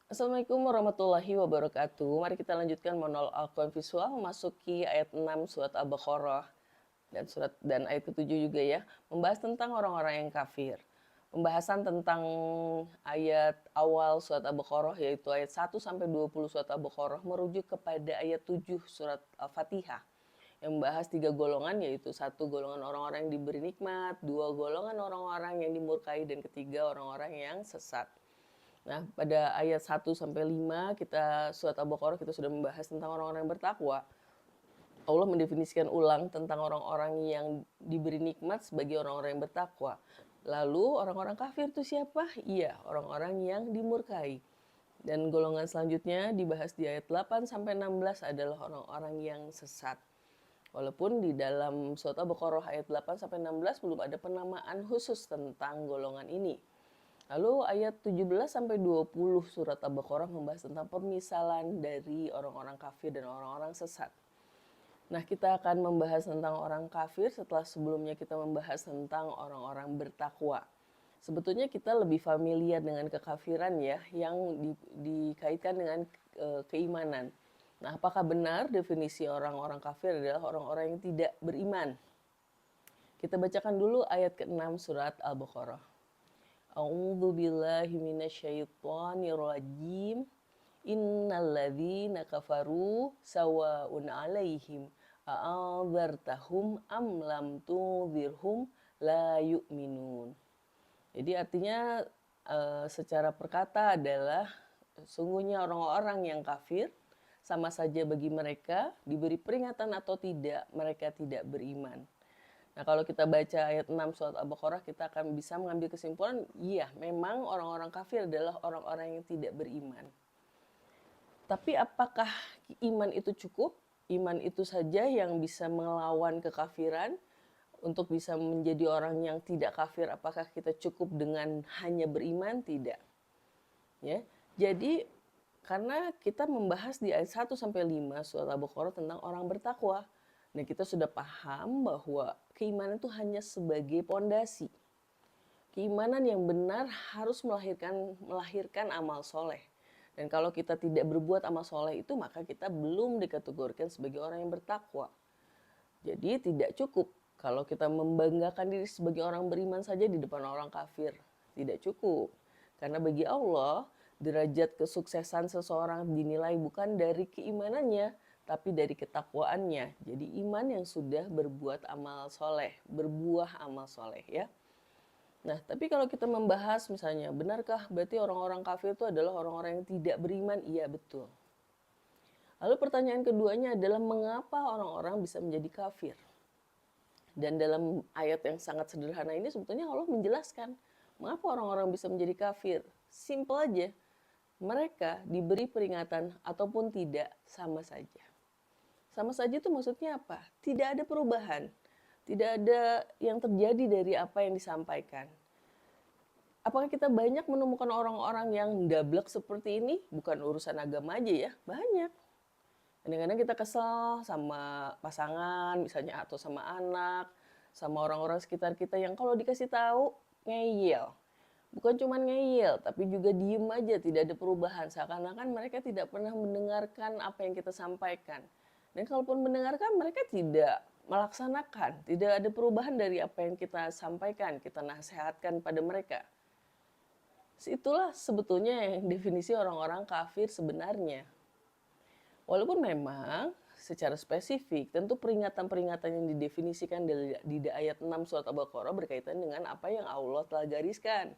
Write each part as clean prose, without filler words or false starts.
Assalamualaikum warahmatullahi wabarakatuh. Mari kita lanjutkan monolog Al-Quran visual memasuki ayat 6 surat Al-Baqarah dan ayat ke-7 juga ya, membahas tentang orang-orang yang kafir. Pembahasan tentang ayat awal surat Al-Baqarah yaitu ayat 1 sampai 20 surat Al-Baqarah merujuk kepada ayat 7 surat Al-Fatihah yang membahas 3 golongan, yaitu 1 golongan orang-orang yang diberi nikmat, 2 golongan orang-orang yang dimurkai, dan ketiga orang-orang yang sesat. Nah, pada ayat 1 sampai 5 kita surat Al-Baqarah kita sudah membahas tentang orang-orang yang bertakwa. Allah mendefinisikan ulang tentang orang-orang yang diberi nikmat sebagai orang-orang yang bertakwa. Lalu orang-orang kafir itu siapa? Iya, orang-orang yang dimurkai. Dan golongan selanjutnya dibahas di ayat 8 sampai 16 adalah orang-orang yang sesat. Walaupun di dalam surat Al-Baqarah ayat 8 sampai 16 belum ada penamaan khusus tentang golongan ini. Lalu ayat 17 sampai 20 surat Al-Baqarah membahas tentang permisalan dari orang-orang kafir dan orang-orang sesat. Nah, kita akan membahas tentang orang kafir setelah sebelumnya kita membahas tentang orang-orang bertakwa. Sebetulnya kita lebih familiar dengan kekafiran ya, yang dikaitkan dengan keimanan. Nah, apakah benar definisi orang-orang kafir adalah orang-orang yang tidak beriman? Kita bacakan dulu ayat ke-6 surat Al-Baqarah. A'udzu billahi minasyaitonir rajim. Innalladzina kafaru sawa'un 'alaihim a'adzartahum am lam tunzirhum la yu'minun. Jadi artinya secara perkata adalah sungguhnya orang-orang yang kafir sama saja bagi mereka diberi peringatan atau tidak, mereka tidak beriman. Nah, kalau kita baca ayat 6 surat Al-Baqarah, kita akan bisa mengambil kesimpulan, iya, memang orang-orang kafir adalah orang-orang yang tidak beriman. Tapi apakah iman itu cukup? Iman itu saja yang bisa melawan kekafiran untuk bisa menjadi orang yang tidak kafir. Apakah kita cukup dengan hanya beriman? Tidak. Ya. Jadi karena kita membahas di ayat 1 sampai 5 surat Al-Baqarah tentang orang bertakwa. Nah, kita sudah paham bahwa keimanan itu hanya sebagai pondasi. Keimanan yang benar harus melahirkan amal soleh. Dan kalau kita tidak berbuat amal soleh itu, maka kita belum dikategorikan sebagai orang yang bertakwa. Jadi tidak cukup kalau kita membanggakan diri sebagai orang beriman saja di depan orang kafir. Tidak cukup. Karena bagi Allah, derajat kesuksesan seseorang dinilai bukan dari keimanannya, tapi dari ketakwaannya. Jadi iman yang sudah berbuat amal soleh, berbuah amal soleh ya. Nah, tapi kalau kita membahas misalnya, benarkah berarti orang-orang kafir itu adalah orang-orang yang tidak beriman? Iya, betul. Lalu pertanyaan keduanya adalah mengapa orang-orang bisa menjadi kafir? Dan dalam ayat yang sangat sederhana ini sebetulnya Allah menjelaskan mengapa orang-orang bisa menjadi kafir. Simple aja. Mereka diberi peringatan ataupun tidak sama saja. Sama saja itu maksudnya apa? Tidak ada perubahan. Tidak ada yang terjadi dari apa yang disampaikan. Apakah kita banyak menemukan orang-orang yang dablek seperti ini? Bukan urusan agama aja ya, banyak. Kadang-kadang kita kesel sama pasangan misalnya atau sama anak, sama orang-orang sekitar kita yang kalau dikasih tahu ngeyel. Bukan cuma ngeyel, tapi juga diem aja, tidak ada perubahan. Seakan-akan mereka tidak pernah mendengarkan apa yang kita sampaikan. Dan kalaupun mendengarkan, mereka tidak melaksanakan. Tidak ada perubahan dari apa yang kita sampaikan, kita nasihatkan pada mereka. Itulah sebetulnya yang definisi orang-orang kafir sebenarnya. Walaupun memang secara spesifik tentu peringatan-peringatan yang didefinisikan di ayat 6 surat Al-Baqarah berkaitan dengan apa yang Allah telah gariskan.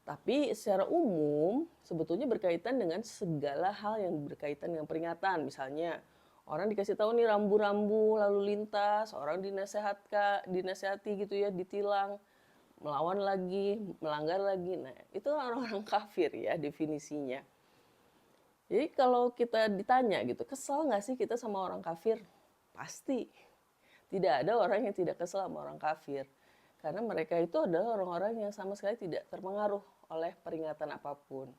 Tapi secara umum sebetulnya berkaitan dengan segala hal yang berkaitan dengan peringatan. Misalnya orang dikasih tahu nih rambu-rambu lalu lintas, orang dinasehati gitu ya, ditilang, melawan lagi, melanggar lagi. Nah, itu orang-orang kafir ya definisinya. Jadi kalau kita ditanya gitu, kesel nggak sih kita sama orang kafir? Pasti. Tidak ada orang yang tidak kesel sama orang kafir. Karena mereka itu adalah orang-orang yang sama sekali tidak terpengaruh oleh peringatan apapun.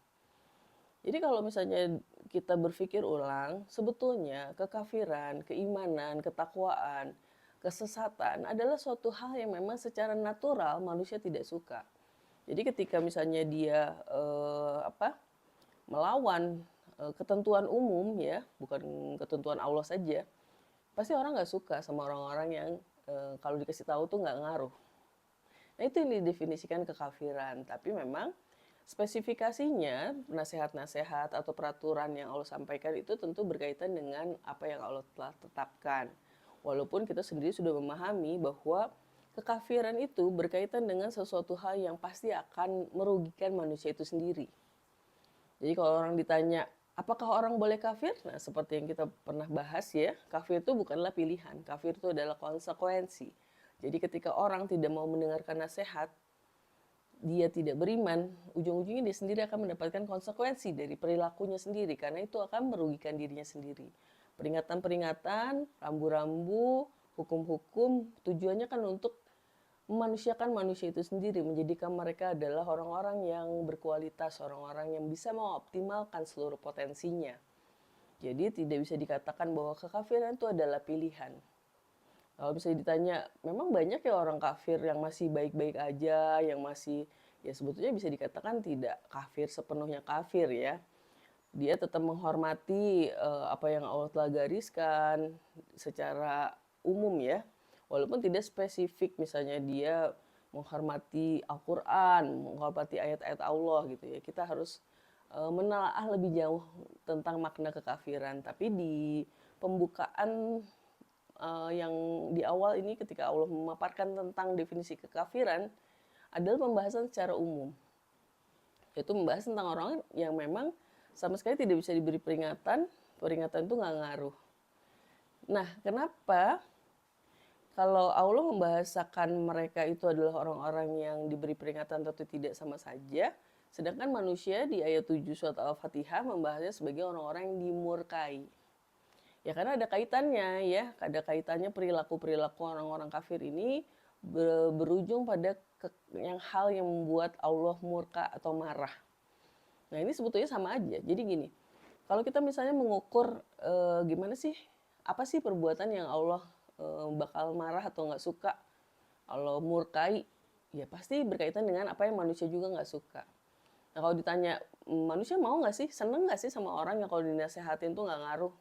Jadi kalau misalnya kita berpikir ulang, sebetulnya kekafiran, keimanan, ketakwaan, kesesatan adalah suatu hal yang memang secara natural manusia tidak suka. Jadi ketika misalnya dia melawan ketentuan umum ya, bukan ketentuan Allah saja, pasti orang nggak suka sama orang-orang yang kalau dikasih tahu tuh nggak ngaruh. Nah itu yang didefinisikan kekafiran. Tapi memang spesifikasinya, nasihat-nasihat atau peraturan yang Allah sampaikan itu tentu berkaitan dengan apa yang Allah telah tetapkan. Walaupun kita sendiri sudah memahami bahwa kekafiran itu berkaitan dengan sesuatu hal yang pasti akan merugikan manusia itu sendiri. Jadi kalau orang ditanya, apakah orang boleh kafir? Nah, seperti yang kita pernah bahas ya, kafir itu bukanlah pilihan. Kafir itu adalah konsekuensi. Jadi ketika orang tidak mau mendengarkan nasihat, dia tidak beriman, ujung-ujungnya dia sendiri akan mendapatkan konsekuensi dari perilakunya sendiri, karena itu akan merugikan dirinya sendiri. Peringatan-peringatan, rambu-rambu, hukum-hukum, tujuannya kan untuk memanusiakan manusia itu sendiri, menjadikan mereka adalah orang-orang yang berkualitas, orang-orang yang bisa mengoptimalkan seluruh potensinya. Jadi tidak bisa dikatakan bahwa kekafiran itu adalah pilihan. Kalau bisa ditanya, memang banyak ya orang kafir yang masih baik-baik aja, yang masih ya sebetulnya bisa dikatakan tidak kafir sepenuhnya kafir ya. Dia tetap menghormati apa yang Allah telah gariskan secara umum ya. Walaupun tidak spesifik, misalnya dia menghormati Al-Quran, menghormati ayat-ayat Allah gitu ya. Kita harus menelaah lebih jauh tentang makna kekafiran. Tapi di pembukaan yang di awal ini ketika Allah memaparkan tentang definisi kekafiran adalah pembahasan secara umum. Yaitu membahas tentang orang yang memang sama sekali tidak bisa diberi peringatan, peringatan itu nggak ngaruh. Nah, kenapa kalau Allah membahasakan mereka itu adalah orang-orang yang diberi peringatan atau tidak sama saja, sedangkan manusia di ayat 7 surat Al-Fatihah membahasnya sebagai orang-orang yang dimurkai. Ya karena ada kaitannya ya, ada kaitannya perilaku-perilaku orang-orang kafir ini berujung pada yang hal yang membuat Allah murka atau marah. Nah ini sebetulnya sama aja. Jadi gini, kalau kita misalnya mengukur gimana sih, apa sih perbuatan yang Allah bakal marah atau nggak suka, Allah murkai, ya pasti berkaitan dengan apa yang manusia juga nggak suka. Nah kalau ditanya, manusia mau nggak sih, seneng nggak sih sama orang yang kalau dinasehatin tuh nggak ngaruh,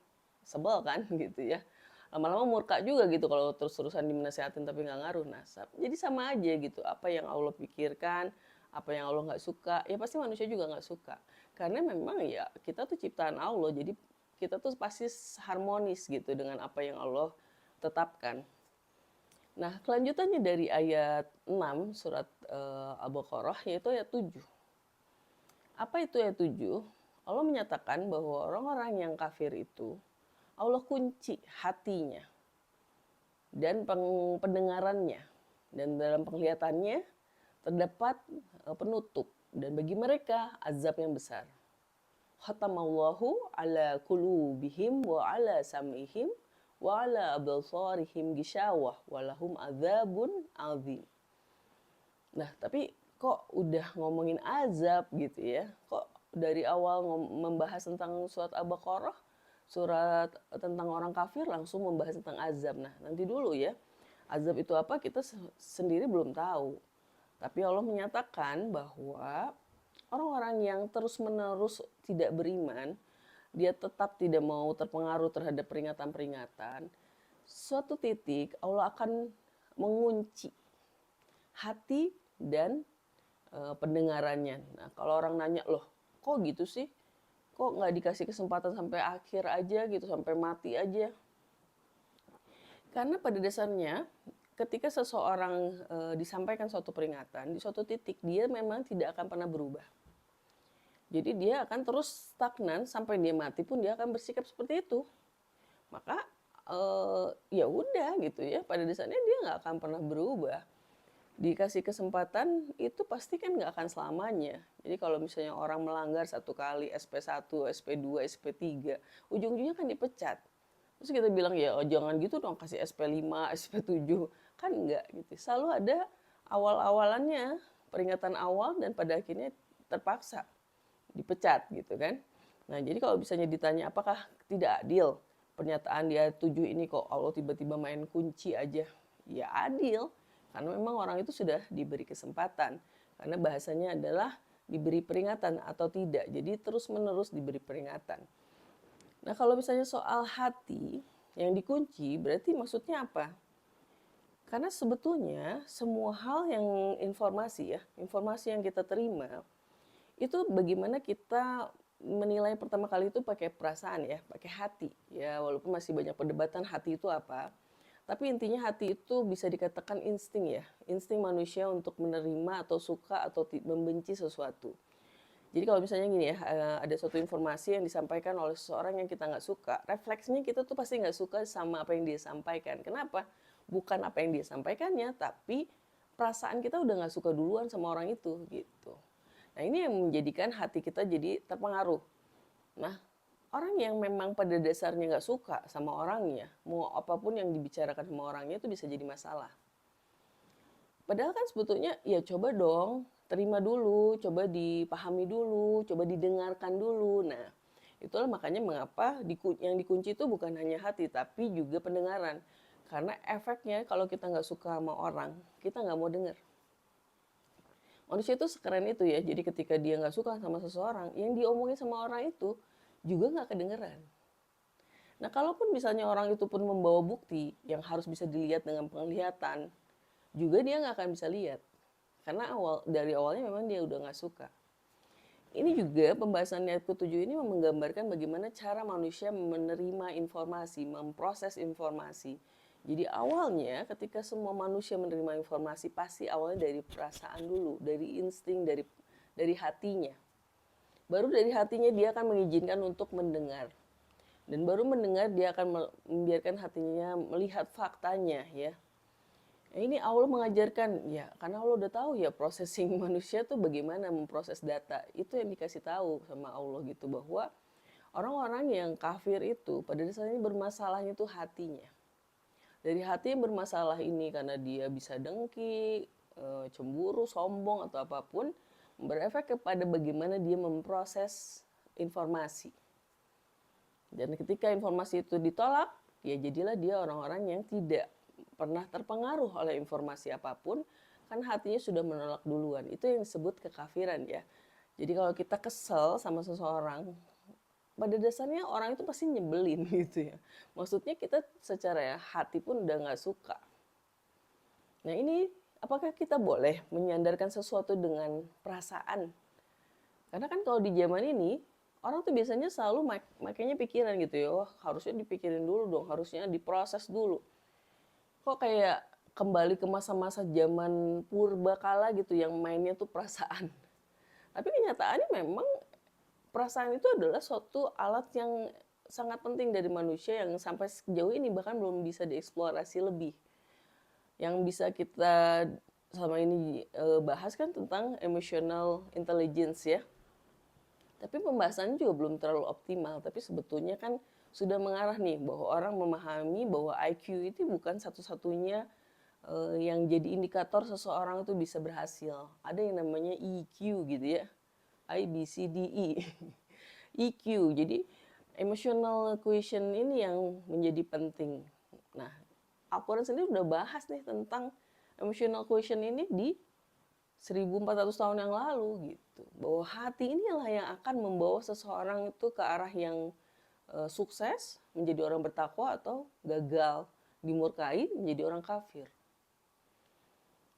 sebel kan gitu ya. Lama-lama murka juga gitu kalau terus-terusan dinasehatin tapi nggak ngaruh. Nah jadi sama aja gitu, apa yang Allah pikirkan, apa yang Allah nggak suka, ya pasti manusia juga nggak suka. Karena memang ya kita tuh ciptaan Allah, jadi kita tuh pasti harmonis gitu dengan apa yang Allah tetapkan. Nah, kelanjutannya dari ayat 6 surat Al-Baqarah yaitu ayat 7. Apa itu ayat 7? Allah menyatakan bahwa orang-orang yang kafir itu Allah kunci hatinya dan pendengarannya, dan dalam penglihatannya terdapat penutup, dan bagi mereka azab yang besar. Khatamallahu ala qulubihim wa ala sam'ihim wa ala absarihim gishawah walahum adzabun azim. Nah, tapi kok udah ngomongin azab gitu ya? Kok dari awal membahas tentang surat Al-Baqarah, surat tentang orang kafir langsung membahas tentang azab. Nah, nanti dulu ya. Azab itu apa kita sendiri belum tahu. Tapi Allah menyatakan bahwa orang-orang yang terus-menerus tidak beriman, dia tetap tidak mau terpengaruh terhadap peringatan-peringatan, suatu titik Allah akan mengunci hati dan pendengarannya. Nah, kalau orang nanya, loh kok gitu sih? Kok nggak dikasih kesempatan sampai akhir aja gitu, sampai mati aja? Karena pada dasarnya ketika seseorang disampaikan suatu peringatan, di suatu titik dia memang tidak akan pernah berubah. Jadi dia akan terus stagnan sampai dia mati pun dia akan bersikap seperti itu. Maka ya udah gitu ya, pada dasarnya dia nggak akan pernah berubah. Dikasih kesempatan itu pasti kan nggak akan selamanya. Jadi kalau misalnya orang melanggar satu kali SP1, SP2, SP3, ujung-ujungnya kan dipecat. Terus kita bilang ya oh, jangan gitu dong kasih SP5, SP7. Kan enggak gitu. Selalu ada awal-awalannya, peringatan awal, dan pada akhirnya terpaksa dipecat gitu kan. Nah jadi kalau misalnya ditanya apakah tidak adil pernyataan di ayat 7 ini kok Allah tiba-tiba main kunci aja. Ya adil, karena memang orang itu sudah diberi kesempatan. Karena bahasanya adalah diberi peringatan atau tidak. Jadi terus-menerus diberi peringatan. Nah, kalau misalnya soal hati yang dikunci, berarti maksudnya apa? Karena sebetulnya semua hal yang informasi yang kita terima, itu bagaimana kita menilai pertama kali itu pakai perasaan ya, pakai hati. Ya, walaupun masih banyak perdebatan hati itu apa. Tapi intinya hati itu bisa dikatakan insting ya, insting manusia untuk menerima atau suka atau membenci sesuatu. Jadi kalau misalnya gini ya, ada suatu informasi yang disampaikan oleh seseorang yang kita nggak suka, refleksnya kita tuh pasti nggak suka sama apa yang dia sampaikan. Kenapa? Bukan apa yang dia sampaikannya, tapi perasaan kita udah nggak suka duluan sama orang itu gitu. Nah ini yang menjadikan hati kita jadi terpengaruh. Nah orang yang memang pada dasarnya nggak suka sama orangnya, mau apapun yang dibicarakan sama orangnya itu bisa jadi masalah. Padahal kan sebetulnya ya coba dong, terima dulu, coba dipahami dulu, coba didengarkan dulu. Nah, itulah makanya mengapa yang dikunci itu bukan hanya hati, tapi juga pendengaran. Karena efeknya kalau kita nggak suka sama orang, kita nggak mau dengar. Manusia itu sekeren itu ya, jadi ketika dia nggak suka sama seseorang, yang diomongin sama orang itu juga nggak kedengeran. Nah, kalaupun misalnya orang itu pun membawa bukti yang harus bisa dilihat dengan penglihatan, juga dia nggak akan bisa lihat. Karena dari awalnya memang dia udah nggak suka. Ini juga pembahasan ayat ke-7 ini menggambarkan bagaimana cara manusia menerima informasi, memproses informasi. Jadi awalnya ketika semua manusia menerima informasi pasti awalnya dari perasaan dulu, dari insting, dari hatinya. Baru dari hatinya dia akan mengizinkan untuk mendengar. Dan baru mendengar dia akan membiarkan hatinya melihat faktanya ya. Ini Allah mengajarkan ya, karena Allah udah tahu ya processing manusia tuh bagaimana memproses data. Itu yang dikasih tahu sama Allah gitu bahwa orang-orang yang kafir itu pada dasarnya bermasalahnya itu hatinya. Dari hati yang bermasalah ini karena dia bisa dengki, cemburu, sombong atau apapun, berefek kepada bagaimana dia memproses informasi. Dan ketika informasi itu ditolak, ya jadilah dia orang-orang yang tidak pernah terpengaruh oleh informasi apapun, kan hatinya sudah menolak duluan. Itu yang disebut kekafiran ya. Jadi kalau kita kesel sama seseorang, pada dasarnya orang itu pasti nyebelin gitu ya. Maksudnya kita secara hati pun udah nggak suka. Nah ini apakah kita boleh menyandarkan sesuatu dengan perasaan? Karena kan kalau di zaman ini orang tuh biasanya selalu makanya pikiran gitu ya, wah harusnya dipikirin dulu dong, harusnya diproses dulu. Kok kayak kembali ke masa-masa zaman purba kala gitu yang mainnya tuh perasaan. Tapi kenyataannya memang perasaan itu adalah suatu alat yang sangat penting dari manusia yang sampai sejauh ini bahkan belum bisa dieksplorasi lebih. Yang bisa kita selama ini bahas kan tentang emotional intelligence ya. Tapi pembahasannya juga belum terlalu optimal, tapi sebetulnya kan sudah mengarah nih bahwa orang memahami bahwa IQ itu bukan satu-satunya yang jadi indikator seseorang itu bisa berhasil. Ada yang namanya EQ gitu ya. I, B, C, D, E. EQ. Jadi emotional quotient ini yang menjadi penting. Nah, Al-Quran sendiri udah bahas nih tentang emotional quotient ini di 1400 tahun yang lalu gitu. Bahwa hati inilah yang akan membawa seseorang itu ke arah yang sukses, menjadi orang bertakwa atau gagal, dimurkai, menjadi orang kafir.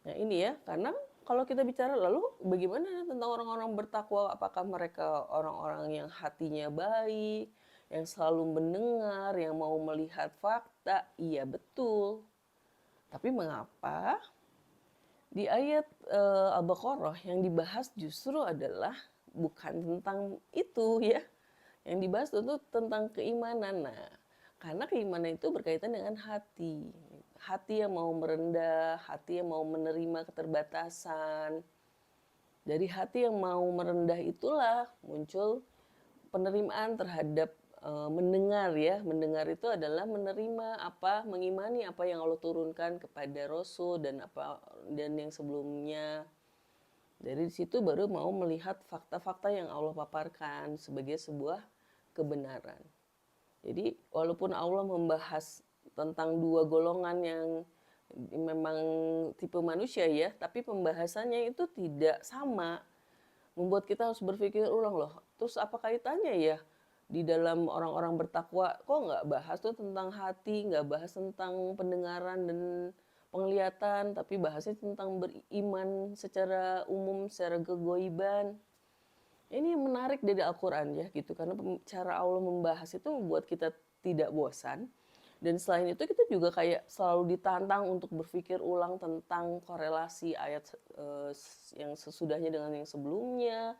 Nah ini ya, karena kalau kita bicara lalu bagaimana tentang orang-orang bertakwa, apakah mereka orang-orang yang hatinya baik, yang selalu mendengar, yang mau melihat fakta? Iya betul. Tapi mengapa di ayat Al-Baqarah yang dibahas justru adalah bukan tentang itu ya. Yang dibahas itu tentang keimanan. Nah, karena keimanan itu berkaitan dengan hati. Hati yang mau merendah, hati yang mau menerima keterbatasan. Dari hati yang mau merendah itulah muncul penerimaan terhadap mendengar ya. Mendengar itu adalah menerima apa, mengimani apa yang Allah turunkan kepada Rasul dan yang sebelumnya. Dari situ baru mau melihat fakta-fakta yang Allah paparkan sebagai sebuah kebenaran. Jadi walaupun Allah membahas tentang dua golongan yang memang tipe manusia ya, tapi pembahasannya itu tidak sama. membuat kita harus berpikir ulang loh. Terus apa kaitannya ya di dalam orang-orang bertakwa kok nggak bahas tuh tentang hati, nggak bahas tentang pendengaran dan penglihatan, tapi bahasnya tentang beriman secara umum, secara kegoiban. Ini menarik dari Al-Quran ya gitu, karena cara Allah membahas itu membuat kita tidak bosan. Dan selain itu kita juga kayak selalu ditantang untuk berpikir ulang tentang korelasi ayat yang sesudahnya dengan yang sebelumnya,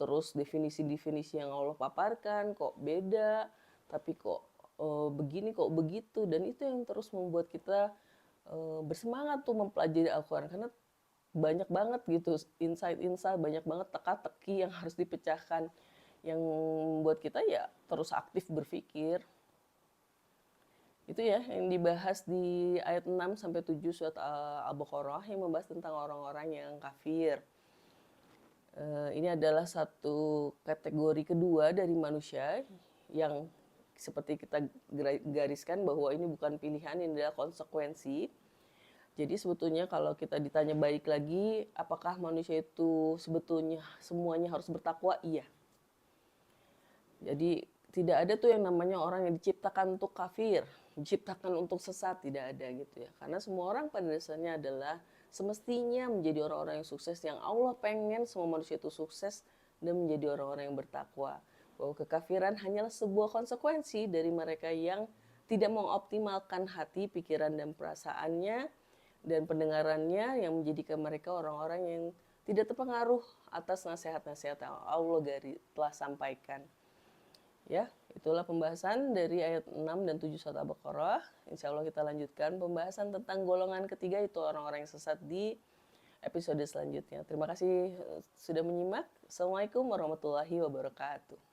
terus definisi-definisi yang Allah paparkan kok beda, tapi kok begini kok begitu, dan itu yang terus membuat kita bersemangat tuh mempelajari Al-Quran, karena banyak banget gitu insight-insight, banyak banget teka-teki yang harus dipecahkan, yang membuat kita ya terus aktif berpikir. Itu ya yang dibahas di ayat 6 sampai 7 surat Al-Baqarah yang membahas tentang orang-orang yang kafir. Ini adalah satu kategori kedua dari manusia yang seperti kita gariskan bahwa ini bukan pilihan, ini adalah konsekuensi. Jadi sebetulnya kalau kita ditanya balik lagi, apakah manusia itu sebetulnya semuanya harus bertakwa? Iya. Jadi tidak ada tuh yang namanya orang yang diciptakan untuk kafir, diciptakan untuk sesat, tidak ada gitu ya. Karena semua orang pada dasarnya adalah semestinya menjadi orang-orang yang sukses, yang Allah pengen semua manusia itu sukses dan menjadi orang-orang yang bertakwa. Bahwa kekafiran hanyalah sebuah konsekuensi dari mereka yang tidak mengoptimalkan hati, pikiran, dan perasaannya dan pendengarannya, yang menjadikan mereka orang-orang yang tidak terpengaruh atas nasihat-nasihat yang Allah telah sampaikan. Ya, itulah pembahasan dari ayat 6 dan 7 surat Al-Baqarah. Insya Allah kita lanjutkan pembahasan tentang golongan ketiga, itu orang-orang yang sesat, di episode selanjutnya. Terima kasih sudah menyimak. Assalamualaikum warahmatullahi wabarakatuh.